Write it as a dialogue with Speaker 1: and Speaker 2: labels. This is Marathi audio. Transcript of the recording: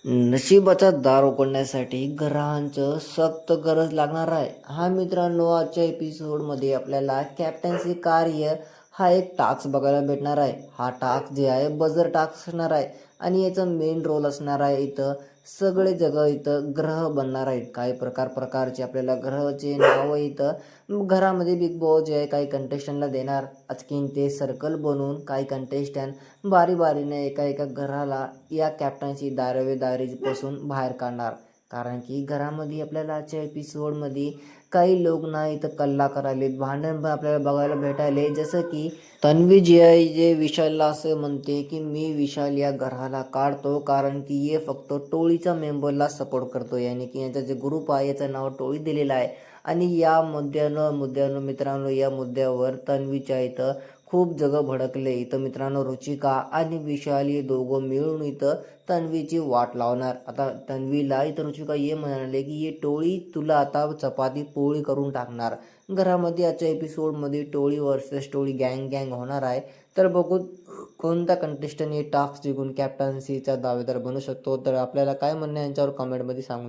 Speaker 1: नशिबाचा दार उघडण्यासाठी ग्रहांचं सक्त गरज लागणार आहे. हा मित्रांनो, आजच्या एपिसोडमध्ये आपल्याला कॅप्टन्सी कार्य हा एक टास्क बघायला भेटणार आहे. हा टास्क जे आहे बजर टास्क असणार आहे आणि याचा मेन रोल असणार आहे. इथं सगळे जगह इथं ग्रह बनणार आहेत. काही प्रकारचे आपल्याला ग्रहाचे नाव इथं घरामध्ये बिग बॉस जे आहे काही कंटेस्टंटला देणार. आणखीन ते सर्कल बनवून काही कंटेस्टंट बारीने एका एका घराला या कॅप्टन्सी दारेदारीपासून बाहेर काढणार. कारण की घरामध्ये आपल्याला आजच्या एपिसोडमध्ये काही लोक ना इथं कल्ला करायले, भांडण पण आपल्याला बघायला भेटायले. जसं की तन्वी जी आहे जे विशालला असं म्हणते की मी विशाल या घराला काढतो कारण की हे फक्त टोळीचा मेंबरला सपोर्ट करतो. याने की यांचा जे ग्रुप आहे याचं नाव टोळी दिलेलं आहे. आणि या मुद्द्यानं मित्रांनो, या मुद्द्यावर तन्वीच्या इथं खूप जगं भडकले. इथं मित्रांनो रुचिका आणि विशाल हे दोघं मिळून इथं तन्वीची वाट लावणार. आता तन्वीला इथं रुचिका ये म्हणाले की ये टोळी तुला आता चपाती पोळी करून टाकणार. घरामध्ये आजच्या एपिसोडमध्ये टोळी वर्सेस टोळी गँग होणार आहे. तर बघू कोणता कंटेस्टंट हे टास्क जिंकून कॅप्टन्सीचा दावेदार बनू शकतो. तर आपल्याला काय म्हणणं यांच्यावर कमेंटमध्ये सांगू.